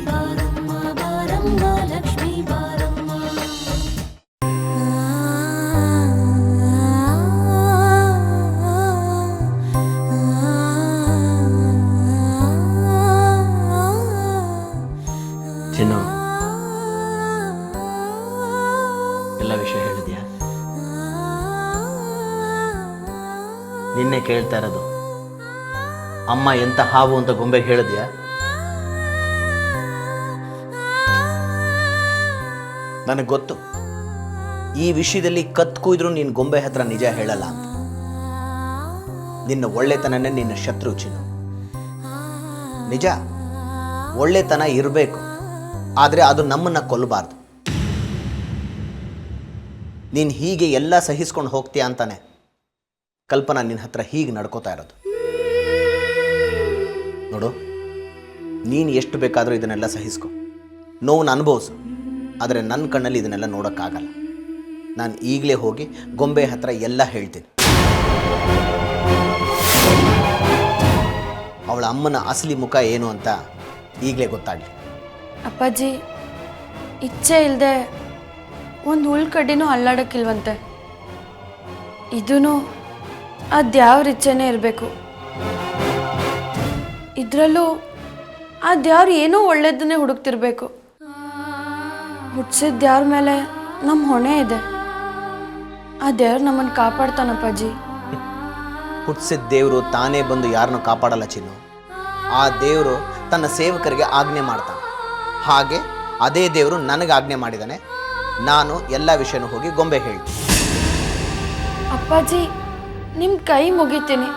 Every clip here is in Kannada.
ಬಾರಮ್ಮ ಬಾರಮ್ಮ ಲಕ್ಷ್ಮೀ ಬಾರಮ್ಮ. ಚಿನ್ನು, ಎಲ್ಲ ವಿಷಯ ಹೇಳಿದ್ಯಾ? ನಿನ್ನೆ ಕೇಳ್ತಾ ಇರೋದು, ಅಮ್ಮ ಎಂತ ಹಾವು ಅಂತ ಗೊಂಬೆಗೆ ಹೇಳಿದ್ಯಾ? ನನಗೆ ಗೊತ್ತು, ಈ ವಿಷಯದಲ್ಲಿ ಕತ್ ಕುಯ್ದ್ರು ನೀನು ಗೊಂಬೆ ಹತ್ರ ನಿಜ ಹೇಳಲ್ಲ ಅಂತ. ನಿನ್ನ ಒಳ್ಳೆತನನೇ ನಿನ್ನ ಶತ್ರು ಚಿನ್ನು. ನಿಜ, ಒಳ್ಳೆತನ ಇರಬೇಕು, ಆದರೆ ಅದು ನಮ್ಮನ್ನು ಕೊಲ್ಲಬಾರ್ದು. ನೀನು ಹೀಗೆ ಎಲ್ಲ ಸಹಿಸ್ಕೊಂಡು ಹೋಗ್ತೀಯ ಅಂತಾನೆ ಕಲ್ಪನಾ ನಿನ್ನ ಹತ್ರ ಹೀಗೆ ನಡ್ಕೋತಾ ಇರೋದು. ನೋಡು, ನೀನು ಎಷ್ಟು ಬೇಕಾದರೂ ಇದನ್ನೆಲ್ಲ ಸಹಿಸ್ಕೊ, ನೋವನ್ನು ಅನುಭವಿಸು, ಆದರೆ ನನ್ನ ಕಣ್ಣಲ್ಲಿ ಇದನ್ನೆಲ್ಲ ನೋಡೋಕ್ಕಾಗಲ್ಲ. ನಾನು ಈಗಲೇ ಹೋಗಿ ಗೊಂಬೆ ಹತ್ರ ಎಲ್ಲ ಹೇಳ್ತೀನಿ. ಅವಳ ಅಮ್ಮನ ಅಸಲಿ ಮುಖ ಏನು ಅಂತ ಈಗಲೇ ಗೊತ್ತಾಗಲಿ. ಅಪ್ಪಾಜಿ, ಇಚ್ಛೆ ಇಲ್ಲದೆ ಒಂದು ಹುಳ್ಕಡ್ಡಿನೂ ಅಲ್ಲಾಡೋಕ್ಕಿಲ್ವಂತೆ. ಇದೂ ಅದ್ಯಾವ್ರ ಇಚ್ಛೆನೇ ಇರಬೇಕು. ಇದರಲ್ಲೂ ಅದ್ಯಾವ್ರು ಏನೋ ಒಳ್ಳೇದನ್ನೇ ಹುಡುಕ್ತಿರ್ಬೇಕು. ಹುಟ್ಟಿಸಿದ ದೇವ್ರ ಮೇಲೆ ನಮ್ಮ ಹೊಣೆ ಇದೆ. ಆ ದೇವ್ರು ನಮ್ಮನ್ನು ಕಾಪಾಡ್ತಾನಪ್ಪಾಜಿ. ಹುಟ್ಟಿಸಿದ ದೇವರು ತಾನೇ ಬಂದು ಯಾರನ್ನೂ ಕಾಪಾಡಲ್ಲ ಚಿನ್ನು. ಆ ದೇವರು ತನ್ನ ಸೇವಕರಿಗೆ ಆಜ್ಞೆ ಮಾಡ್ತಾನೆ. ಹಾಗೆ ಅದೇ ದೇವರು ನನಗೆ ಆಜ್ಞೆ ಮಾಡಿದ್ದಾನೆ. ನಾನು ಎಲ್ಲ ವಿಷಯನೂ ಹೋಗಿ ಗೊಂಬೆ ಹೇಳ್ತೀನಿ. ಅಪ್ಪಾಜಿ, ನಿಮ್ಮ ಕೈ ಮುಗಿತೀನಿ.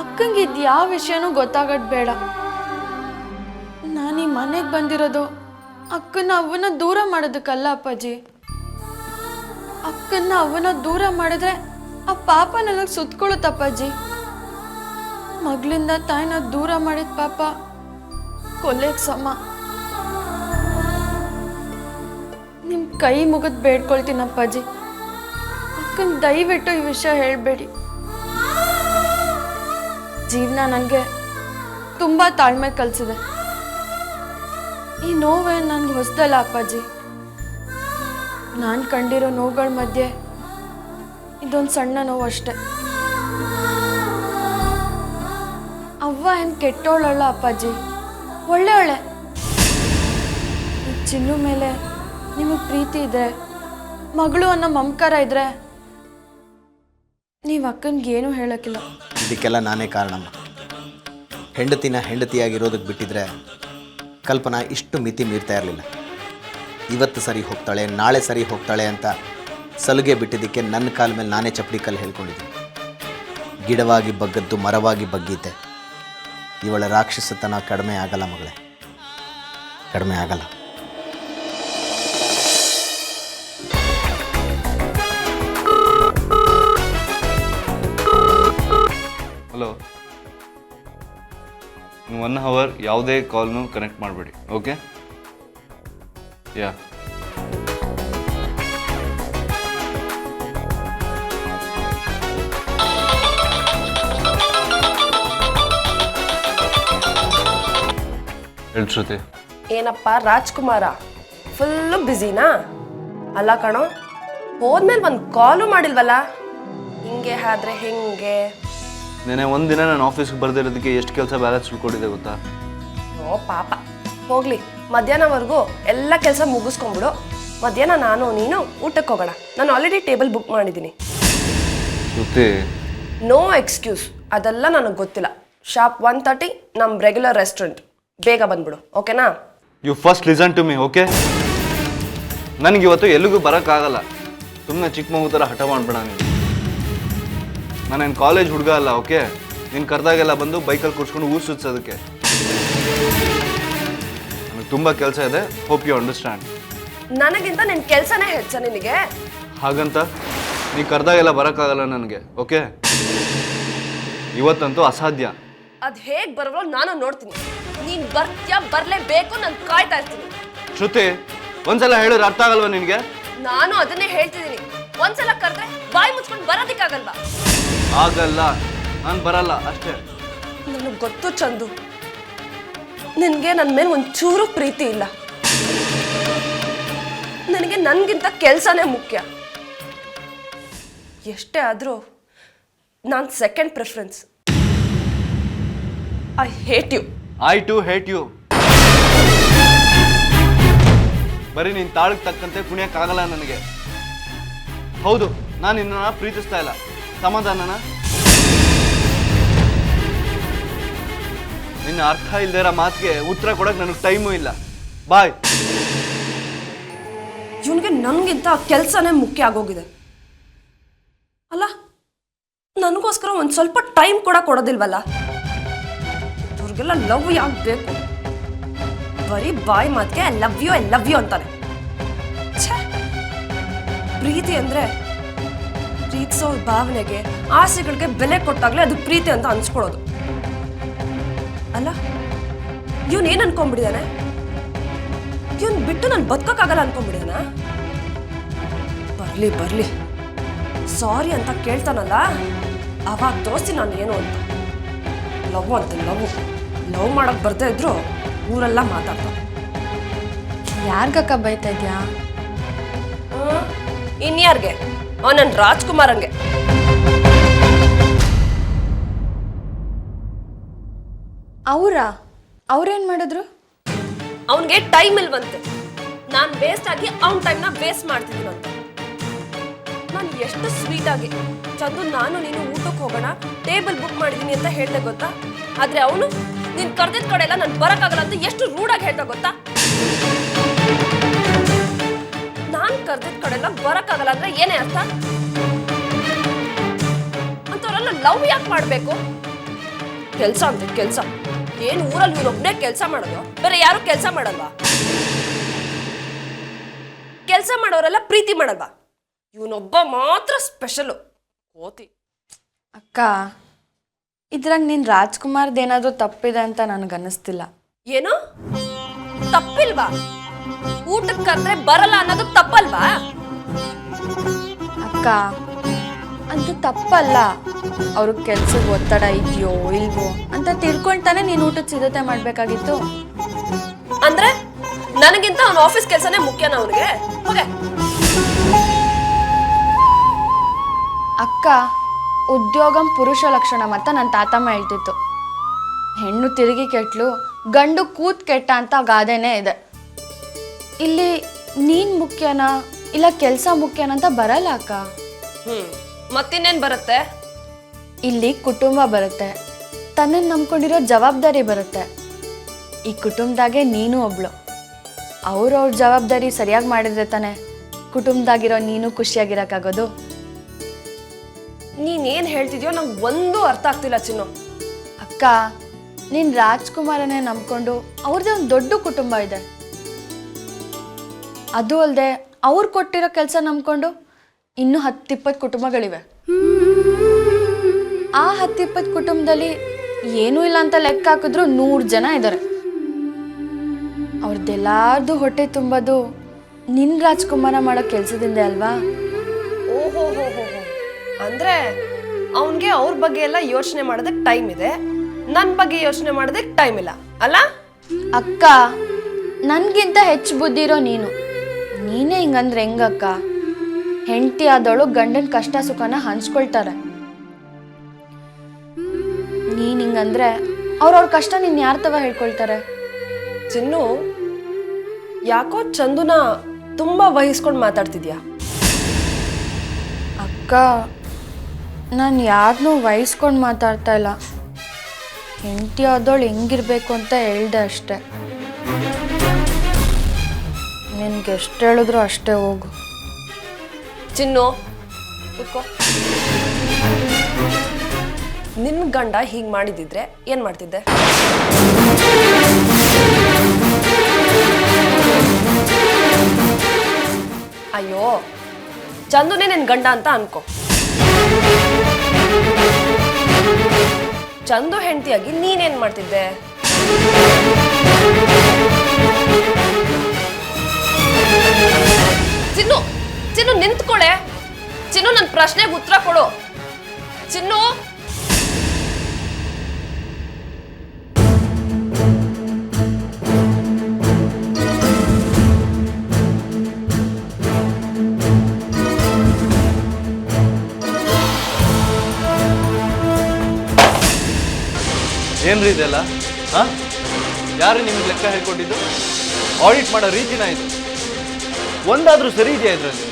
ಅಕ್ಕಂಗೆ ಇದು ಯಾವ ವಿಷಯನೂ ಗೊತ್ತಾಗೋದು ಬೇಡ. ನಾನು ಈ ಮನೆಗೆ ಬಂದಿರೋದು ಅಕ್ಕನ ಅವನ್ನ ದೂರ ಮಾಡೋದಕ್ಕಲ್ಲ ಅಪ್ಪಾಜಿ. ಅಕ್ಕನ್ನ ಅವನ್ನ ದೂರ ಮಾಡಿದ್ರೆ ಆ ಪಾಪ ನನಗೆ ಸುತ್ಕೊಳ್ಳುತ್ತಪ್ಪಾಜಿ. ಮಗಳಿಂದ ತಾಯಿನ ದೂರ ಮಾಡಿದ ಪಾಪ ಕೊಲೆಗೆ ಸಮ. ನಿಮ್ಮ ಕೈ ಮುಗಿದು ಬೇಡ್ಕೊಳ್ತೀನಪ್ಪಾಜಿ, ಅಕ್ಕನ ದಯವಿಟ್ಟು ಈ ವಿಷಯ ಹೇಳಬೇಡಿ. ಜೀವನ ನನಗೆ ತುಂಬ ತಾಳ್ಮೆ ಕಲಿಸಿದೆ. ಈ ನೋವೇ ನನಗೆ ಹೊಸದಲ್ಲ ಅಪ್ಪಾಜಿ. ನಾನು ಕಂಡಿರೋ ನೋವುಗಳ ಮಧ್ಯೆ ಇದೊಂದು ಸಣ್ಣ ನೋವು ಅಷ್ಟೆ. ಅವ್ವ ಏನು ಕೆಟ್ಟೋಳಲ್ಲ ಅಪ್ಪಾಜಿ, ಒಳ್ಳೆಯವಳೆ. ಈ ಚಿನ್ನು ಮೇಲೆ ನಿಮಗೆ ಪ್ರೀತಿ ಇದ್ರೆ, ಮಗಳು ಅನ್ನೋ ಮಮಕಾರ ಇದ್ರೆ, ನೀವು ಅಕ್ಕನಿಗೆ ಏನೂ ಹೇಳೋಕ್ಕಿಲ್ಲ. ಇದಕ್ಕೆಲ್ಲ ನಾನೇ ಕಾರಣಮ್ಮ. ಹೆಂಡತಿನ ಹೆಂಡತಿಯಾಗಿರೋದಕ್ಕೆ ಬಿಟ್ಟಿದ್ರೆ ಕಲ್ಪನಾ ಇಷ್ಟು ಮಿತಿ ಮೀರ್ತಾ ಇರಲಿಲ್ಲ. ಇವತ್ತು ಸರಿ ಹೋಗ್ತಾಳೆ, ನಾಳೆ ಸರಿ ಹೋಗ್ತಾಳೆ ಅಂತ ಸಲುಗೆ ಬಿಟ್ಟಿದ್ದಕ್ಕೆ ನನ್ನ ಕಾಲ ಮೇಲೆ ನಾನೇ ಚಪ್ಪಡಿ ಕಲ್ಲು ಹೇಳ್ಕೊಂಡಿದ್ದೀನಿ. ಗಿಡವಾಗಿ ಬಗ್ಗದ್ದು ಮರವಾಗಿ ಬಗ್ಗಿದ್ದೆ. ಇವಳ ರಾಕ್ಷಸತನ ಕಡಿಮೆ ಆಗಲ್ಲ ಮಗಳೇ, ಕಡಿಮೆ ಆಗಲ್ಲ. ಹಲೋ, 1 ಅವರ್ ಯಾವುದೇ ಕಾಲ್ನು ಕನೆಕ್ಟ್ ಮಾಡಬೇಡಿ. ಓಕೆ? ಯಾ, ಹೇಳಿ ಶ್ರುತಿ. ಏನಪ್ಪ ರಾಜ್ಕುಮಾರ, ಫುಲ್ಲು ಬ್ಯುಸಿನಾ? ಅಲ್ಲ ಕಣೋ, ಹೋದ್ಮೇಲೆ ಒಂದು ಕಾಲು ಮಾಡಿಲ್ವಲ್ಲ. ಹಿಂಗೆ ಆದ್ರೆ ಹೆಂಗೆ? ನೆನೆ ಒಂದಿನ ನಾನು ಆಫೀಸ್ಗೆ ಬರ್ದಿರೋದಕ್ಕೆ ಎಷ್ಟು ಕೆಲಸ ಬ್ಯಾಲೆನ್ಸ್ ಉಳ್ಕೊಂಡಿದೆ ಗೊತ್ತಾ? ಓ ಪಾಪ, ಹೋಗ್ಲಿ. ಮಧ್ಯಾಹ್ನವರೆಗೂ ಎಲ್ಲ ಕೆಲಸ ಮುಗಿಸ್ಕೊಂಬಿಡು. ಮಧ್ಯಾಹ್ನ ನಾನು ನೀನು ಊಟಕ್ಕೆ ಹೋಗೋಣ. ನಾನು ಆಲ್ರೆಡಿ ಟೇಬಲ್ ಬುಕ್ ಮಾಡಿದ್ದೀನಿ. ಶ್ರುತಿ, ನೋ ಎಕ್ಸ್ಕ್ಯೂಸ್, ಅದೆಲ್ಲ ನನಗೆ ಗೊತ್ತಿಲ್ಲ. ಶಾಪ್ 1:30 ನಮ್ಮ ರೆಗ್ಯುಲರ್ ರೆಸ್ಟೋರೆಂಟ್. ಬೇಗ ಬಂದ್ಬಿಡು, ಓಕೆನಾ? You first listen to me, okay? ನನಗಿವತ್ತು ಎಲ್ಲಿಗೂ ಬರೋಕ್ಕಾಗಲ್ಲ. ಸುಮ್ಮನೆ ಚಿಕ್ಕ ಮಗು ಥರ ಹಠ ಮಾಡ್ಬೇಡ ನೀನು. ನಾನೇನು ಕಾಲೇಜ್ ಹುಡುಗ ಅಲ್ಲ, ಓಕೆ? ನೀನು ಕರೆದಾಗೆಲ್ಲ ಬಂದು ಬೈಕಲ್ಲಿ ಕೂರ್ಸ್ಕೊಂಡು ಊರು ಸುತ್ಸೋದಕ್ಕೆ. ನನಗೆ ತುಂಬ ಕೆಲಸ ಇದೆ. Hope you understand. ನನಗಿಂತ ನಿನ್ನ ಕೆಲಸನೇ ಹೆಚ್ಚ ನಿನಗೆ? ಹಾಗಂತ ನೀ ಕರೆದಾಗೆಲ್ಲ ಬರೋಕ್ಕಾಗಲ್ಲ ನನಗೆ, ಓಕೆ? ಇವತ್ತಂತೂ ಅಸಾಧ್ಯ. ಅದು ಹೇಗೆ ಬರವೋ ನಾನು ನೋಡ್ತೀನಿ. ನೀನು ಬರ್ತೀಯಾ, ಬರಲೇಬೇಕು, ನಾನು ಕಾಯ್ತಾ ಇರ್ತೀನಿ. ಶ್ರುತಿ, ಒಂದ್ಸಲ ಹೇಳಿದ್ರೆ ಅರ್ಥ ಆಗಲ್ವಾ ನಿನಗೆ? ನಾನು ಅದನ್ನೇ ಹೇಳ್ತಿದ್ದೀನಿ. ಒಂದ್ಸಲ ಕರೆದ್ರೆ ಬಾಯಿ ಮುಚ್ಕೊಂಡು ಬರೋದಕ್ಕಾಗಲ್ವಾ? ಆಗಲ್ಲ, ನಾನು ಬರಲ್ಲ ಅಷ್ಟೇ. ನನಗೆ ಗೊತ್ತು ಚಂದು, ನಿನಗೆ ನನ್ನ ಮೇಲೆ ಒಂಚೂರು ಪ್ರೀತಿ ಇಲ್ಲ. ನನಗೆ ನನಗಿಂತ ಕೆಲಸನೇ ಮುಖ್ಯ. ಎಷ್ಟೇ ಆದರೂ ನಾನು second preference. I hate you. I too hate you. ಬರೀ ನೀನ್ ತಾಳಕ್ಕೆ ತಕ್ಕಂತೆ ಕುಣಿಯಕ್ಕಾಗಲ್ಲ ನನಗೆ. ಹೌದು, ನಾನು ನಿನ್ನನ್ನು ಪ್ರೀತಿಸ್ತಾ ಇಲ್ಲ. ಸಮಾಧಾನನ? ನಿನ್ನ ಅರ್ಥ ಇಲ್ದೇ ಇರೋ ಮಾತಿಗೆ ಉತ್ತರ ಕೊಡಕ್ಕೆ ನನಗೆ ಟೈಮು ಇಲ್ಲ. ಬಾಯ್. ಇವನಿಗೆ ನನಗಿಂತ ಕೆಲಸನೇ ಮುಖ್ಯ ಆಗೋಗಿದೆ. ಅಲ್ಲ, ನನಗೋಸ್ಕರ ಒಂದು ಸ್ವಲ್ಪ ಟೈಮ್ ಕೂಡ ಕೊಡೋದಿಲ್ವಲ್ಲ. ಇವ್ರಿಗೆಲ್ಲ ಲವ್ ಯಾಕೆ ಬೇಕು? ಬರೀ ಬಾಯ್ ಮಾತಿಗೆ ಐ ಲವ್ ಯು ಅಂತಾನೆ. ಛೇ, ಪ್ರೀತಿ ಅಂದ್ರೆ ಪ್ರೀತಿಸೋ ಭಾವನೆಗೆ, ಆಸೆಗಳಿಗೆ ಬೆಲೆ ಕೊಟ್ಟಾಗ್ಲೇ ಅದು ಪ್ರೀತಿ ಅಂತ ಅನ್ಸ್ಕೊಳ್ಳೋದು. ಅಲ್ಲ, ಇವನ್ ಏನ್ ಅನ್ಕೊಂಡ್ಬಿಟ್ಟಿದಾನೆ? ಇವನ್ ಬಿಟ್ಟು ನಾನು ಬದುಕೋಕ್ಕಾಗಲ್ಲ ಅನ್ಕೊಂಡ್ಬಿಟ್ಟಿದಾನ? ಬರ್ಲಿ ಸಾರಿ ಅಂತ ಕೇಳ್ತಾನಲ್ಲ, ಅವಾಗ ತೋರಿಸಿ ನಾನು ಏನು ಅಂತ. ಲವ್ ಅಂತ ಲವ್ ಮಾಡಕ್ ಬರ್ದೇ ಇದ್ರು ಊರೆಲ್ಲ ಮಾತಾಡ್ತಾನೆ. ಯಾರ್ಗಕ್ಕ ಬೈತಾ ಇದ್ಯಾ? ಇನ್ಯಾರ್ಗೆ? ನನ್ನ ರಾಜ್ಕುಮಾರಂಗೆ. ಅವ್ರೇನ್ ಮಾಡಿದ್ರು? ಅವನ್ಗೆ ಟೈಮ್ ಇಲ್ವಂತೆ. ನಾನು ವೇಸ್ಟ್ ಆಗಿ ಅವನ ಟೈಮ್ನ ವೇಸ್ಟ್ ಮಾಡ್ತಿದ್ದೀನಂತ. ನಾನು ಎಷ್ಟು ಸ್ವೀಟ್ ಆಗಿ ಚಂದು ನಾನು ನೀನು ಊಟಕ್ಕೆ ಹೋಗೋಣ, ಟೇಬಲ್ ಬುಕ್ ಮಾಡಿದೀನಿ ಅಂತ ಹೇಳ್ದೆ ಗೊತ್ತಾ? ಆದ್ರೆ ಅವನು ನೀನ್ ಕರ್ದಿದ್ ಕಡೆ ಎಲ್ಲ ನಾನು ಬರಕ್ಕಾಗಲ್ಲ ಅಂತ ಎಷ್ಟು ರೂಢಾಗಿ ಹೇಳ್ದ ಗೊತ್ತಾ? ನಾನ್ ಕರ್ದಿದ್ ಕಡೆ ಎಲ್ಲ ಬರಕ್ಕಾಗಲ್ಲ ಅಂದ್ರೆ ಏನೇ ಅರ್ಥ? ಅಂತವ್ರೆಲ್ಲ ಲವ್ ಯಾಕೆ ಮಾಡ್ಬೇಕು? ಕೆಲ್ಸ ಅಂತ ಕೆಲ್ಸ. ಏನ್ ಊರಲ್ಲಿ ಇವನೊಬ್ನೇ ಕೆಲ್ಸ ಮಾಡೋದು? ಬೇರೆ ಯಾರು ಕೆಲ್ಸ ಮಾಡಲ್ವಾ? ಕೆಲ್ಸ ಮಾಡೋರೆಲ್ಲ ಪ್ರೀತಿ ಮಾಡಲ್ವಾ? ಇವನೊಬ್ಬ ಮಾತ್ರ ಸ್ಪೆಷಲು. ಕೋತಿ. ಅಕ್ಕ, ಇದ್ರಾಗ ನೀನ್ ರಾಜ್ಕುಮಾರ್ದೇನಾದ್ರೂ ತಪ್ಪಿದೆ ಅಂತ ನನಗನ್ನಿಸ್ತಿಲ್ಲ. ಏನು ತಪ್ಪಿಲ್ವಾ? ಊಟಕ್ಕೆ ಕರೆದ್ರೆ ಬರಲ್ಲ ಅನ್ನೋದು ತಪ್ಪಲ್ವಾ? ಅಕ್ಕ, ಅದು ತಪ್ಪಲ್ಲ. ಅವ್ರ ಕೆಲ್ಸದ ಒತ್ತಡ ಇದೆಯೋ ಇಲ್ವೋ ಅಂತ ತಿಳ್ಕೊಂತಾನೆ ನೀನ್ ಊಟದ ಸಿದ್ಧತೆ ಮಾಡ್ಬೇಕಾಗಿತ್ತು. ಅಂದ್ರೆ ನನಗಿಂತ ಅವನ ಆಫೀಸ್ ಕೆಲ್ಸನೇ ಮುಖ್ಯನ ಅವನಿಗೆ? ಹೋಗೆ. ಅಕ್ಕ, ಉದ್ಯೋಗಂ ಪುರುಷ ಲಕ್ಷಣಂ ಅಂತ ನನ್ನ ತಾತಮ್ಮ ಹೇಳ್ತಿತ್ತು. ಹೆಣ್ಣು ತಿರುಗಿ ಕೆಟ್ಲು, ಗಂಡು ಕೂತ್ ಕೆಟ್ಟ ಅಂತ ಗಾದೆನೇ ಇದೆ. ಇಲ್ಲಿ ನೀನ್ ಮುಖ್ಯನಾ ಇಲ್ಲ ಕೆಲಸ ಮುಖ್ಯನಂತ ಬರಲ್ಲ ಅಕ್ಕ. ಮತ್ತಿನ್ನೇನ್ ಬರುತ್ತೆ? ಇಲ್ಲಿ ಕುಟುಂಬ ಬರುತ್ತೆ, ತನ್ನನ್ನು ನಂಬ್ಕೊಂಡಿರೋ ಜವಾಬ್ದಾರಿ ಬರುತ್ತೆ. ಈ ಕುಟುಂಬದಾಗೆ ನೀನು ಒಬ್ಳು. ಅವ್ರವ್ರ ಜವಾಬ್ದಾರಿ ಸರಿಯಾಗಿ ಮಾಡಿದ್ರೆ ತಾನೆ ಕುಟುಂಬದಾಗಿರೋ ನೀನು ಖುಷಿಯಾಗಿರಕ್ಕಾಗೋದು. ನೀನೇನ್ ಹೇಳ್ತಿದ್ಯೋ ನಂಗೆ ಒಂದು ಅರ್ಥ ಆಗ್ತಿಲ್ಲ ಚಿನ್ನು. ಅಕ್ಕ, ನೀನ್ ರಾಜ್ಕುಮಾರನೇ ನಂಬ್ಕೊಂಡು ಅವ್ರದ್ದೇ ಒಂದು ದೊಡ್ಡ ಕುಟುಂಬ ಇದೆ. ಅದು ಅಲ್ಲದೆ ಅವ್ರು ಕೊಟ್ಟಿರೋ ಕೆಲಸ ನಂಬ್ಕೊಂಡು ಇನ್ನೂ 10-20 ಕುಟುಂಬಗಳಿವೆ. ಆ 10-20 ಕುಟುಂಬದಲ್ಲಿ ಏನೂ ಇಲ್ಲ ಅಂತ ಲೆಕ್ಕ ಹಾಕಿದ್ರು 100 ಜನ ಇದ್ದಾರೆ. ಅವ್ರದ್ದೆಲ್ಲಾರ್ದು ಹೊಟ್ಟೆ ತುಂಬೋದು ನಿನ್ ರಾಜ್ಕುಮಾರ ಮಾಡೋ ಕೆಲ್ಸದಿಂದ ಅಲ್ವಾ? ಓಹೋ ಹೋ ಹೋ ಹೋ. ಅಂದ್ರೆ ಅವನ್ಗೆ ಅವ್ರ ಬಗ್ಗೆ ಎಲ್ಲ ಯೋಚನೆ ಮಾಡೋದಕ್ಕೆ ಟೈಮ್ ಇದೆ, ನನ್ನ ಬಗ್ಗೆ ಯೋಚನೆ ಮಾಡೋದಕ್ಕೆ ಟೈಮ್ ಇಲ್ಲ ಅಲ್ಲ? ಅಕ್ಕ, ನನ್ಗಿಂತ ಹೆಚ್ಚು ಬುದ್ಧಿ ಇರೋ ನೀನೇ ಹಿಂಗಂದ್ರೆ ಹೆಂಗಕ್ಕ? ಹೆಂಡತಿ ಆದವಳು ಗಂಡನ ಕಷ್ಟ ಸುಖನ ಹಂಚ್ಕೊಳ್ತಾರೆ. ನೀನ್ ಹಿಂಗಂದ್ರೆ ಅವ್ರವ್ರ ಕಷ್ಟ ನೀನ್ ಯಾರ ತವ ಹೇಳ್ಕೊಳ್ತಾರೆ? ಚಿನ್ನು, ಯಾಕೋ ಚಂದುನ ತುಂಬಾ ವಹಿಸ್ಕೊಂಡು ಮಾತಾಡ್ತಿದ್ಯಾ? ಅಕ್ಕ, ನಾನು ಯಾರನ್ನೂ ವಹಿಸ್ಕೊಂಡು ಮಾತಾಡ್ತಾ ಇಲ್ಲ. ಹೆಂಡತಿ ಆದವಳು ಹೆಂಗಿರ್ಬೇಕು ಅಂತ ಹೇಳ್ದೆ ಅಷ್ಟೆ. ನಿನ್ಗೆ ಎಷ್ಟು ಹೇಳಿದ್ರು ಅಷ್ಟೇ ಹೋಗು. ಚಿನ್ನು ಕೂತ್ಕೋ. ನಿನ್ನ ಗಂಡ ಹೀಗೆ ಮಾಡಿದಿದ್ರೆ ಏನ್ ಮಾಡ್ತಿದ್ದೆ? ಅಯ್ಯೋ, ಚಂದುನೇ ನಿನ್ ಗಂಡ ಅಂತ ಅನ್ಕೋ. ಚಂದು ಹೆಂಡತಿಯಾಗಿ ನೀನೇನ್ ಮಾಡ್ತಿದ್ದೆ? ಚಿನ್ನು ಚಿನ್ನು ನಿಂತ್ಕೊಳೆ. ಚಿನ್ನು, ನನ್ನ ಪ್ರಶ್ನೆಗೆ ಉತ್ತರ ಕೊಡು. ಚಿನ್ನು, ಏನ್ರಿ ಇದೆಲ್ಲ? ಹಾಂ, ಯಾರು ನಿಮಗೆ ಲೆಕ್ಕ ಹೇಳ್ಕೊಟ್ಟಿದ್ದು? ಆಡಿಟ್ ಮಾಡೋ ರೀತಿನ ಇದು. ಒಂದಾದರೂ ಸರಿ ಇದೆಯಾ ಇದರಲ್ಲಿ?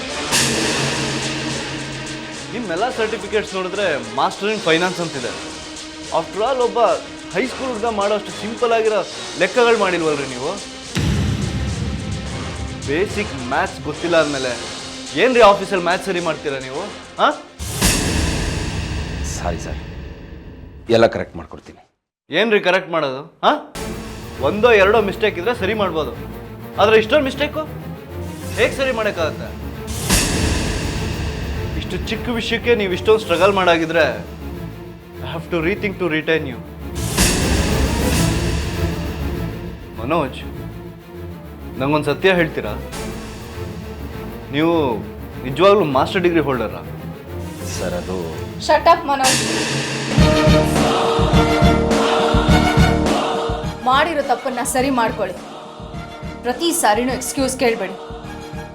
ನಿಮ್ಮೆಲ್ಲ ಸರ್ಟಿಫಿಕೇಟ್ಸ್ ನೋಡಿದ್ರೆ ಮಾಸ್ಟರ್ ಇನ್ ಫೈನಾನ್ಸ್ ಅಂತಿದೆ. ಆಫ್ಟರ್ ಆಲ್ ಒಬ್ಬ ಹೈಸ್ಕೂಲ್ ಹುಡುಗ ಮಾಡೋಷ್ಟು ಸಿಂಪಲ್ ಆಗಿರೋ ಲೆಕ್ಕಗಳು ಮಾಡಿಲ್ವಲ್ರಿ ನೀವು? ಬೇಸಿಕ್ ಮ್ಯಾಥ್ಸ್ ಗೊತ್ತಿಲ್ಲ ಅಂದಮೇಲೆ ಏನ್ರಿ ಆಫೀಸಲ್ಲಿ ಮ್ಯಾಥ್ಸ್ ಸರಿ ಮಾಡ್ತೀರಾ ನೀವು? ಹಾಂ, ಸಾರಿ ಸರ್, ಎಲ್ಲ ಕರೆಕ್ಟ್ ಮಾಡ್ಕೊಡ್ತೀನಿ. ಏನ್ರಿ ಕರೆಕ್ಟ್ ಮಾಡೋದು? ಹಾಂ, ಒಂದೋ ಎರಡೋ ಮಿಸ್ಟೇಕ್ ಇದ್ರೆ ಸರಿ ಮಾಡ್ಬೋದು, ಆದರೆ ಇಷ್ಟೊಂದು ಮಿಸ್ಟೇಕು ಹೇಗೆ ಸರಿ ಮಾಡೋಕ್ಕಾಗತ್ತೆ? ಇಷ್ಟು ಚಿಕ್ಕ ವಿಷಯಕ್ಕೆ ನೀವು ಇಷ್ಟೊಂದು ಸ್ಟ್ರಗಲ್ ಮಾಡಾಗಿದ್ರೆ I have to rethink to retain you. Manoj, ನಂಗೊಂದು ಸತ್ಯ ಹೇಳ್ತೀರಾ? ನೀವು ನಿಜವಾಗ್ಲೂ ಮಾಸ್ಟರ್ ಡಿಗ್ರಿ ಹೋಲ್ಡರಾ? ಸರ್ ಅದು ಶಟ್ ಅಪ್ ಮನೋಜ್. ಮಾಡಿರೋ ತಪ್ಪನ್ನ ಸರಿ ಮಾಡ್ಕೊಳ್ಳಿ. ಪ್ರತಿ ಸಾರಿನೂ ಎಕ್ಸ್ಕ್ಯೂಸ್ ಕೇಳಬೇಡಿ.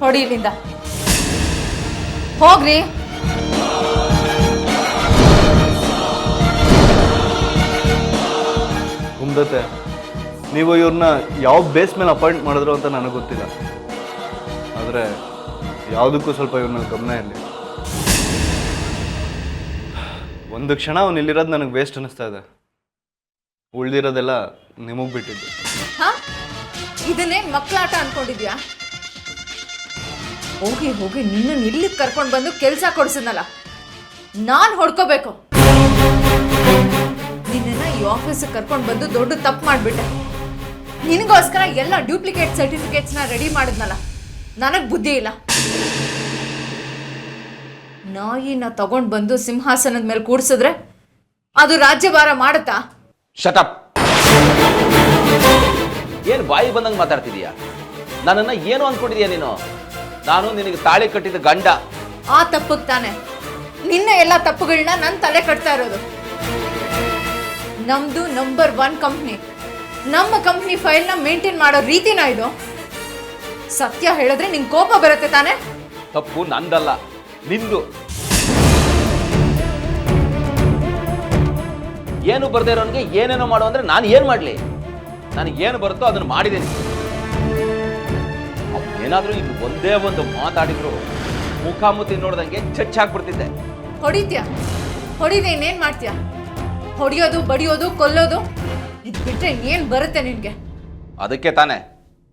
ಹೊಡಿ ಇಲ್ಲಿಂದ, ಹೋಗ್ರಿ. ಕುಂದತೆ, ನೀವು ಇವ್ರನ್ನ ಯಾವ ಬೇಸ್ ಮೇಲೆ ಅಪಾಯಿಂಟ್ ಮಾಡಿದ್ರು ಅಂತ ನನಗೆ ಗೊತ್ತಿಲ್ಲ, ಆದರೆ ಯಾವುದಕ್ಕೂ ಸ್ವಲ್ಪ ಇವ್ರನ್ನ ಗಮನ ಇರಲಿ. ಒಂದು ಕ್ಷಣ ಅವ್ನು ಇಲ್ಲಿರೋದು ನನಗೆ ವೇಸ್ಟ್ ಅನ್ನಿಸ್ತಾ ಇದೆ. ಉಳ್ದಿರೋದೆಲ್ಲ ನಿಮಗೆ ಬಿಟ್ಟಿದ್ದು. ಹಾ, ಇದನ್ನೇನ್ ಮಕ್ಕಳಾಟ ಅನ್ಕೊಂಡಿದ್ಯಾ? ಹೋಗಿ ಹೋಗಿ ನಿನ್ನನ್ನು ಇಲ್ಲಿಗೆ ಕರ್ಕೊಂಡು ಬಂದು ಕೆಲಸ ಕೊಡಿಸಿದ್ನಲ್ಲ, ನಾನು ಹೊಡ್ಕೋಬೇಕು. ನಿನ್ನನ್ನ ಈ ಆಫೀಸಿಗೆ ಕರ್ಕೊಂಡು ಬಂದು ದೊಡ್ಡ ತಪ್ಪು ಮಾಡಿಬಿಟ್ಟೆ. ನಿನಗೋಸ್ಕರ ಎಲ್ಲ ಡ್ಯೂಪ್ಲಿಕೇಟ್ ಸರ್ಟಿಫಿಕೇಟ್ಸ್ನ ರೆಡಿ ಮಾಡಿದ್ನಲ್ಲ, ನನಗೆ ಬುದ್ಧಿ ಇಲ್ಲ. ನಾಯಿನ ತಗೊಂಡು ಬಂದು ಸಿಂಹಾಸನದ ಮೇಲೆ ಕೂಡಿಸಿದ್ರೆ ಅದು ರಾಜ್ಯಭಾರ ಮಾಡುತ್ತಾ? ಶಟಪ್. ಏನು ಬಾಯಿ ಬಂದಂಗೆ ಮಾತಾಡ್ತಿದೀಯಾ? ನನ್ನನ್ನು ಏನು ಅಂದ್ಕೊಂಡಿದೀಯ ನೀನು? ನಾನು ನಿನಗೆ ತಾಳಿ ಕಟ್ಟಿದ ಗಂಡ. ಆ ತಪ್ಪಕ್ಕೆ ತಾನೆ ನಿನ್ನ ಎಲ್ಲ ತಪ್ಪುಗಳನ್ನ ನನ್ನ ತಲೆ ಕಟ್ತಾ ಇರೋದು. ನಮ್ದು ನಂಬರ್ 1 ಕಂಪ್ನಿ. ನಮ್ಮ ಕಂಪ್ನಿ ಫೈಲ್ನ ಮೇಂಟೈನ್ ಮಾಡೋ ರೀತಿನ ಇದು? ಸತ್ಯ ಹೇಳಿದ್ರೆ ನಿಂಗೆ ಕೋಪ ಬರುತ್ತೆ ತಾನೆ? ತಪ್ಪು ನಂದಲ್ಲ, ನಿಂದು. ಏನು ಬರ್ದೇ ಇರೋನಿಗೆ ಏನೇನೋ ಮಾಡು ಅಂದ್ರೆ ನಾನು ಏನು ಮಾಡಲಿ? ನನಗೇನು ಬರುತ್ತೋ ಅದನ್ನು ಮಾಡಿದ್ದೀನಿ. ಏನಾದರೂ ಈಗ ಒಂದೇ ಒಂದು ಮಾತಾಡಿದ್ರು ಮುಖಾಮುಖಿ ನೋಡ್ದಂಗೆ ಚಚ್ಚಾಕ್ಬಿಡ್ತಿದ್ದೆ. ಹೊಡಿತ್ಯಾ? ಹೊಡಿದೆ ಇನ್ನೇನು ಮಾಡ್ತೀಯಾ? ಹೊಡಿಯೋದು, ಬಡಿಯೋದು, ಕೊಲ್ಲೋದು, ಇದು ಬಿಟ್ರೆ ಏನು ಬರುತ್ತೆ ನಿನಗೆ? ಅದಕ್ಕೆ ತಾನೆ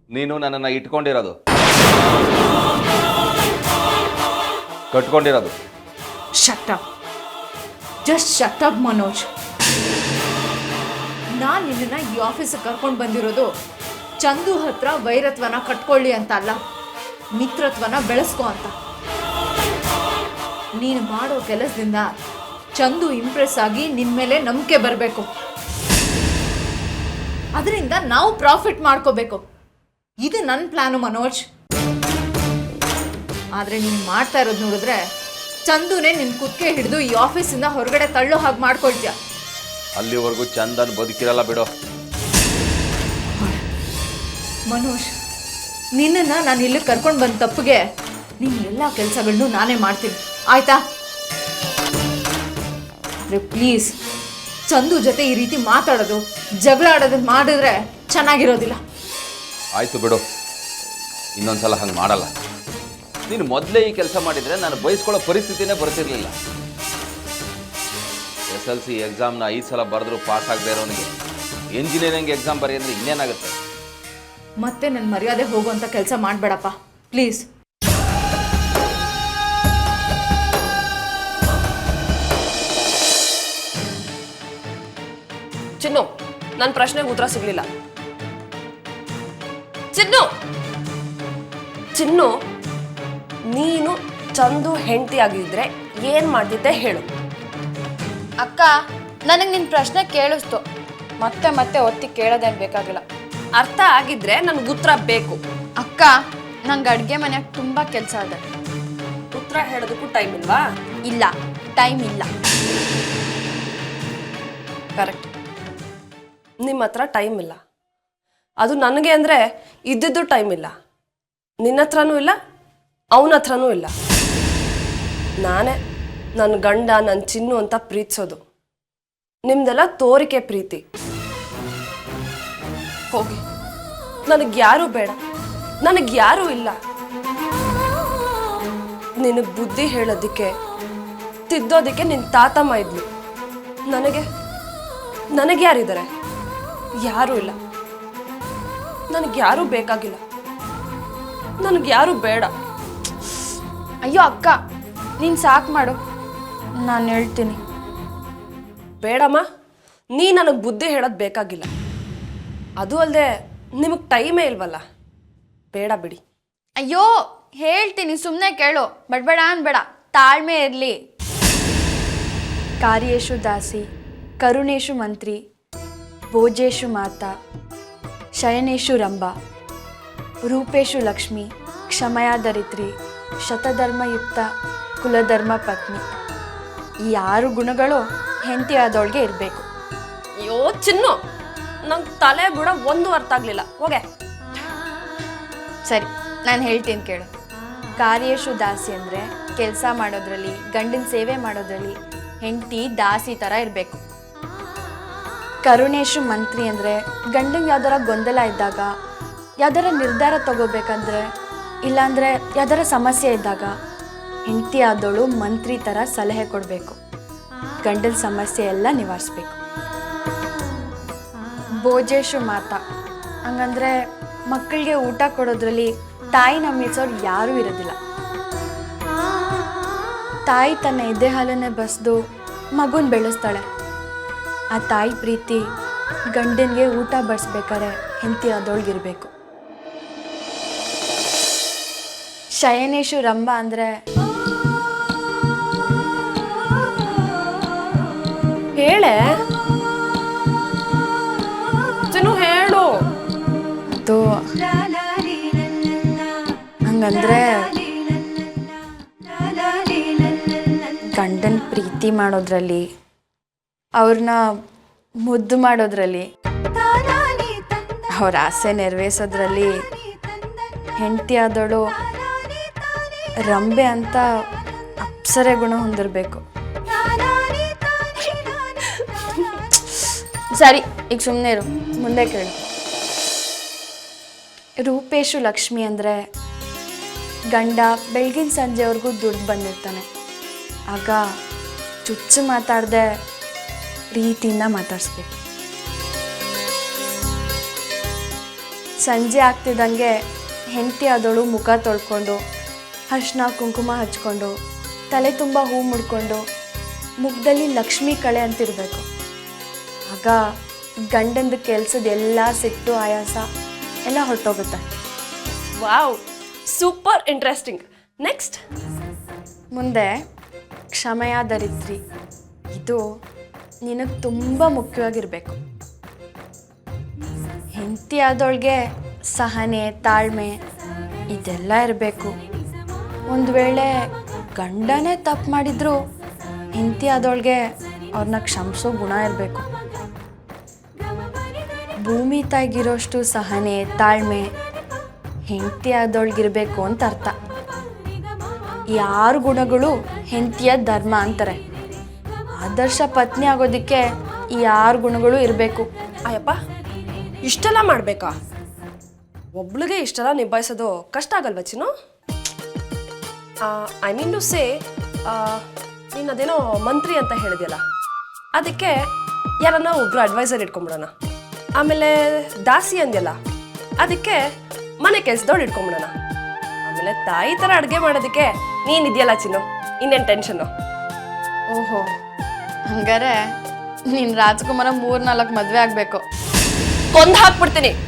ನೀನು ನನ್ನನ್ನು ಇಟ್ಕೊಂಡಿರೋದು, ಕಟ್ಕೊಂಡಿರೋದು. Shut up, just shut up Manoj. ನಾನು ನಿನ್ನನ್ನು ಈ ಆಫೀಸಿಗೆ ಕರ್ಕೊಂಡು ಬಂದಿರೋದು ಚಂದು ಹತ್ರ ವೈರತ್ವನ ಕಟ್ಕೊಳ್ಳಿ ಅಂತ ಅಲ್ಲ, ಮಿತ್ರತ್ವನ ಬೆಳೆಸ್ಕೊ ಅಂತ. ನೀನು ಮಾಡೋ ಕೆಲಸದಿಂದ ಚಂದು ಇಂಪ್ರೆಸ್ ಆಗಿ ನಿನ್ನ ಮೇಲೆ ನಂಬಿಕೆ ಬರಬೇಕು. ಅದರಿಂದ ನಾವು ಪ್ರಾಫಿಟ್ ಮಾಡ್ಕೋಬೇಕು. ಇದು ನನ್ನ ಪ್ಲಾನು ಮನೋಜ್. ಆದರೆ ನೀನು ಮಾಡ್ತಾ ಇರೋದು ನೋಡಿದ್ರೆ ಚಂದುನೇ ನಿನ್ನ ಕುತ್ತಿಗೆ ಹಿಡಿದು ಈ ಆಫೀಸಿಂದ ಹೊರಗಡೆ ತಳ್ಳೋ ಹಾಗೆ ಮಾಡ್ಕೊಳ್ತೀಯ. ಅಲ್ಲಿವರೆಗೂ ಚಂದನ್ ಬದುಕಿರಲ್ಲ ಬಿಡೋ. ಮನೋಜ್, ನಿನ್ನನ್ನು ನಾನು ಇಲ್ಲಿ ಕರ್ಕೊಂಡು ಬಂದ ತಪ್ಪಿಗೆ ನಿನ್ನ ಎಲ್ಲ ಕೆಲಸಗಳನ್ನು ನಾನೇ ಮಾಡ್ತೀನಿ, ಆಯ್ತಾ? ಆದರೆ ಪ್ಲೀಸ್ ಚಂದು ಜೊತೆ ಈ ರೀತಿ ಮಾತಾಡೋದು, ಜಗಳ ಆಡೋದನ್ನ ಮಾಡಿದ್ರೆ ಚೆನ್ನಾಗಿರೋದಿಲ್ಲ. ಆಯಿತು ಬಿಡು, ಇನ್ನೊಂದ್ಸಲ ಹಂಗೆ ಮಾಡಲ್ಲ. ನೀನು ಮೊದಲೇ ಈ ಕೆಲಸ ಮಾಡಿದರೆ ನಾನು ಬಯಸ್ಕೊಳ್ಳೋ ಪರಿಸ್ಥಿತಿನೇ ಬರ್ತಿರ್ಲಿಲ್ಲ. SLC ಎಕ್ಸಾಮ್ನ 5 ಸಲ ಬರೆದ್ರು ಪಾಸ್ ಆಗದೆ ಇರೋನಿಗೆ ಎಂಜಿನಿಯರಿಂಗ್ ಎಕ್ಸಾಮ್ ಬರೆಯೋದ್ರೆ ಇನ್ನೇನಾಗುತ್ತೆ? ಮತ್ತೆ ನನ್ನ ಮರ್ಯಾದೆ ಹೋಗುವಂಥ ಕೆಲಸ ಮಾಡಬೇಡಪ್ಪ ಪ್ಲೀಸ್. ಚಿನ್ನು, ನನ್ನ ಪ್ರಶ್ನೆಗೆ ಉತ್ತರ ಸಿಗ್ಲಿಲ್ಲ. ಚಿನ್ನು, ಚಿನ್ನು, ನೀನು ಚಂದು ಹೆಂಡತಿ ಆಗಿದ್ರೆ ಏನ್ ಮಾಡ್ತಿದ್ದೆ ಹೇಳು? ಅಕ್ಕ, ನನಗೆ ನಿನ್ನ ಪ್ರಶ್ನೆ ಕೇಳಿಸ್ತು. ಮತ್ತೆ ಮತ್ತೆ ಒತ್ತಿ ಕೇಳೋದೇನು ಬೇಕಾಗಿಲ್ಲ. ಅರ್ಥ ಆಗಿದ್ರೆ ನನ್ಗೆ ಉತ್ತರ ಬೇಕು. ಅಕ್ಕ, ನಂಗೆ ಅಡುಗೆ ಮನೆಯಾಗ ತುಂಬ ಕೆಲಸ ಇದೆ. ಉತ್ತರ ಹೇಳೋದಕ್ಕೂ ಟೈಮ್ ಇಲ್ವಾ? ಇಲ್ಲ, ಟೈಮ್ ಇಲ್ಲ. ಕರೆಕ್ಟ್, ನಿಮ್ಮ ಹತ್ರ ಟೈಮ್ ಇಲ್ಲ. ಅದು ನನಗೆ ಅಂದರೆ ಇದ್ದಿದ್ದು ಟೈಮ್ ಇಲ್ಲ. ನಿನ್ನ ಹತ್ರನೂ ಇಲ್ಲ, ಅವನ ಹತ್ರನೂ ಇಲ್ಲ. ನಾನೇ ನನ್ನ ಗಂಡ, ನನ್ನ ಚಿನ್ನು ಅಂತ ಪ್ರೀತಿಸೋದು. ನಿಮ್ದೆಲ್ಲ ತೋರಿಕೆ ಪ್ರೀತಿ. ಹೋಗಿ, ನನಗೆ ಯಾರೂ ಬೇಡ, ನನಗೆ ಯಾರೂ ಇಲ್ಲ. ನಿನಗೆ ಬುದ್ಧಿ ಹೇಳೋದಕ್ಕೆ ತಿದ್ದೋದಕ್ಕೆ ನಿನ್ನ ತಾತಮ್ಮ ಇದ್ಲು. ನನಗೆ ಯಾರಿದ್ದಾರೆ? ಯಾರೂ ಇಲ್ಲ. ನನಗೆ ಯಾರೂ ಬೇಕಾಗಿಲ್ಲ, ನನಗೆ ಯಾರೂ ಬೇಡ. ಅಯ್ಯೋ ಅಕ್ಕ, ನೀನು ಸಾಕು ಮಾಡು, ನಾನು ಹೇಳ್ತೀನಿ. ಬೇಡಮ್ಮ, ನೀ ನನಗೆ ಬುದ್ಧಿ ಹೇಳೋದು ಬೇಕಾಗಿಲ್ಲ. ಅದು ಅಲ್ಲದೆ ನಿಮಗೆ ಟೈಮೇ ಇಲ್ವಲ್ಲ. ಬೇಡ ಬಿಡಿ. ಅಯ್ಯೋ ಹೇಳ್ತೀನಿ, ಸುಮ್ಮನೆ ಕೇಳು, ಬಡಬೇಡ ಅನ್ಬೇಡ, ತಾಳ್ಮೆ ಇರಲಿ. ಕಾರ್ಯೇಶು ದಾಸಿ, ಕರುಣೇಶು ಮಂತ್ರಿ, ಭೋಜೇಶು ಮಾತಾ, ಶಯನೇಶು ರಂಭ, ರೂಪೇಶು ಲಕ್ಷ್ಮಿ, ಕ್ಷಮಯಾ ಧರಿತ್ರಿ, ಶತಧರ್ಮಯುಕ್ತ, ಕುಲಧರ್ಮ ಪತ್ನಿ. ಈ 6 ಗುಣಗಳು ಹೆಂಡತಿ ಆದವಳಿಗೆ ಇರಬೇಕು. ಅಯ್ಯೋ ಚಿನ್ನು, ನಂಗೆ ತಲೆ ಬುಡ ಒಂದು ಅರ್ಥ ಆಗಲಿಲ್ಲ. ಹೋಗೆ. ಸರಿ, ನಾನು ಹೇಳ್ತೀನಿ ಕೇಳು. ಕಾರ್ಯೇಶು ದಾಸಿ ಅಂದರೆ ಕೆಲಸ ಮಾಡೋದ್ರಲ್ಲಿ, ಗಂಡನ ಸೇವೆ ಮಾಡೋದ್ರಲ್ಲಿ ಹೆಂಡತಿ ದಾಸಿ ಥರ ಇರಬೇಕು. ಕರುಣೇಶು ಮಂತ್ರಿ ಅಂದರೆ ಗಂಡಂಗೆ ಯಾವ್ದಾರ ಗೊಂದಲ ಇದ್ದಾಗ, ಯಾವ್ದಾರ ನಿರ್ಧಾರ ತಗೋಬೇಕಂದ್ರೆ, ಇಲ್ಲಾಂದರೆ ಯಾವ್ದಾರ ಸಮಸ್ಯೆ ಇದ್ದಾಗ ಹೆಂಡತಿ ಆದವಳು ಮಂತ್ರಿ ಥರ ಸಲಹೆ ಕೊಡಬೇಕು, ಗಂಡನ ಸಮಸ್ಯೆ ಎಲ್ಲ ನಿವಾರಿಸ್ಬೇಕು. ಭೋಜೇಶು ಮಾತಾ ಹಂಗಂದ್ರೆ ಮಕ್ಕಳಿಗೆ ಊಟ ಕೊಡೋದ್ರಲ್ಲಿ ತಾಯಿನ ಮೀಸೋರು ಯಾರೂ ಇರೋದಿಲ್ಲ. ತಾಯಿ ತನ್ನ ಎದೆ ಹಾಲನ್ನೇ ಬಸ್ದು ಮಗುನ ಬೆಳೆಸ್ತಾಳೆ. ಆ ತಾಯಿ ಪ್ರೀತಿ ಗಂಡನಿಗೆ ಊಟ ಬಡಿಸ್ಬೇಕಾದ್ರೆ ಹೆಂಡತಿ ಆದವಳಿಗಿರಬೇಕು. ಶಯನೇಶು ರಂಭ ಅಂದರೆ ಹೇಳೆ ಚಿನ್ನು, ಹೇಳು. ಅದು ಹಂಗಂದ್ರೆ ಗಂಡನ ಪ್ರೀತಿ ಮಾಡೋದ್ರಲ್ಲಿ, ಅವ್ರನ್ನ ಮುದ್ದು ಮಾಡೋದ್ರಲ್ಲಿ, ಅವ್ರ ಆಸೆ ನೆರವೇರಿಸೋದ್ರಲ್ಲಿ ಹೆಂಡತಿ ಆದವಳು ರಂಬೆ ಅಂತ ಅಪ್ಸರೆ ಗುಣ ಹೊಂದಿರಬೇಕು. ಸರಿ, ಈಗ ಸುಮ್ಮನೆ ಇರು, ಮುಂದೆ ಕೇಳು. ರೂಪೇಶು ಲಕ್ಷ್ಮಿ ಅಂದರೆ ಗಂಡ ಬೆಳಗಿನ ಸಂಜೆವರೆಗೂ ದುಡ್ಡು ಬಂದಿರ್ತಾನೆ. ಆಗ ಚುಚ್ಚು ಮಾತಾಡದೆ ಪ್ರೀತಿಯಿಂದ ಮಾತಾಡಿಸ್ಬೇಕು. ಸಂಜೆ ಆಗ್ತಿದ್ದಂಗೆ ಹೆಂಡತಿ ಆದವಳು ಮುಖ ತೊಳ್ಕೊಂಡು, ಅರಿಶಿನ ಕುಂಕುಮ ಹಚ್ಕೊಂಡು, ತಲೆ ತುಂಬ ಹೂ ಮುಡ್ಕೊಂಡು, ಮುಖದಲ್ಲಿ ಲಕ್ಷ್ಮಿ ಕಳೆ ಅಂತಿರಬೇಕು. ಆಗ ಗಂಡಂದ ಕೆಲಸದ ಎಲ್ಲ ಸಿಟ್ಟು ಆಯಾಸ ಎಲ್ಲ ಹೊರಟೋಗುತ್ತೆ. Wow, super interesting. ನೆಕ್ಸ್ಟ್. ಮುಂದೆ ಕ್ಷಮಯಾ ಧರಿತ್ರಿ. ಇದು ನಿನಗೆ ತುಂಬ ಮುಖ್ಯವಾಗಿರಬೇಕು. ಹೆಂಡತಿ ಆದವಳಿಗೆ ಸಹನೆ, ತಾಳ್ಮೆ ಇದೆಲ್ಲ ಇರಬೇಕು. ಒಂದು ವೇಳೆ ಗಂಡನೇ ತಪ್ಪು ಮಾಡಿದ್ರು ಹೆಂಡತಿ ಆದವಳಿಗೆ ಅವ್ರನ್ನ ಕ್ಷಮಿಸೋ ಗುಣ ಇರಬೇಕು. ಭೂಮಿ ತಾಯಿಗಿರೋಷ್ಟು ಸಹನೆ, ತಾಳ್ಮೆ ಹೆಂಡತಿ ಆದವಳಿಗಿರಬೇಕು ಅಂತ ಅರ್ಥ. 6 ಗುಣಗಳು ಹೆಂಡತಿಯ ಧರ್ಮ ಅಂತಾರೆ. ಆದರ್ಶ ಪತ್ನಿ ಆಗೋದಕ್ಕೆ ಈ 6 ಗುಣಗಳು ಇರಬೇಕು. ಅಯ್ಯಪ್ಪ, ಇಷ್ಟೆಲ್ಲ ಮಾಡಬೇಕಾ? ಒಬ್ಳಿಗೆ ಇಷ್ಟೆಲ್ಲ ನಿಭಾಯಿಸೋದು ಕಷ್ಟ ಆಗಲ್ವ ಚಿನ್ನು? ಐ ಮೀನ್ ಟು ಸೇ, ನೀನು ಅದೇನೋ ಮಂತ್ರಿ ಅಂತ ಹೇಳಿದ್ಯಲ್ಲ, ಅದಕ್ಕೆ ಯಾರನ್ನ ಒಬ್ರು ಅಡ್ವೈಸರ್ ಇಟ್ಕೊಂಬಿಡೋಣ. ಆಮೇಲೆ ದಾಸಿ ಅಂದ್ಯಲ್ಲ, ಅದಕ್ಕೆ ಮನೆ ಕೆಲಸದವ್ಳು ಇಟ್ಕೊಂಬಿಡೋಣ. ಆಮೇಲೆ ತಾಯಿ ಥರ ಅಡುಗೆ ಮಾಡೋದಕ್ಕೆ ನೀನಿದೆಯಲ್ಲ ಚಿನ್ನು, ಇನ್ನೇನು ಟೆನ್ಷನ್ನು? ಓಹೋ, ಹಂಗಾರೆ ನೀನು ರಾಜ್ಕುಮಾರ 3-4 ಮದುವೆ ಆಗಬೇಕು. ಕೊಂದು ಹಾಕ್ಬಿಡ್ತೀನಿ.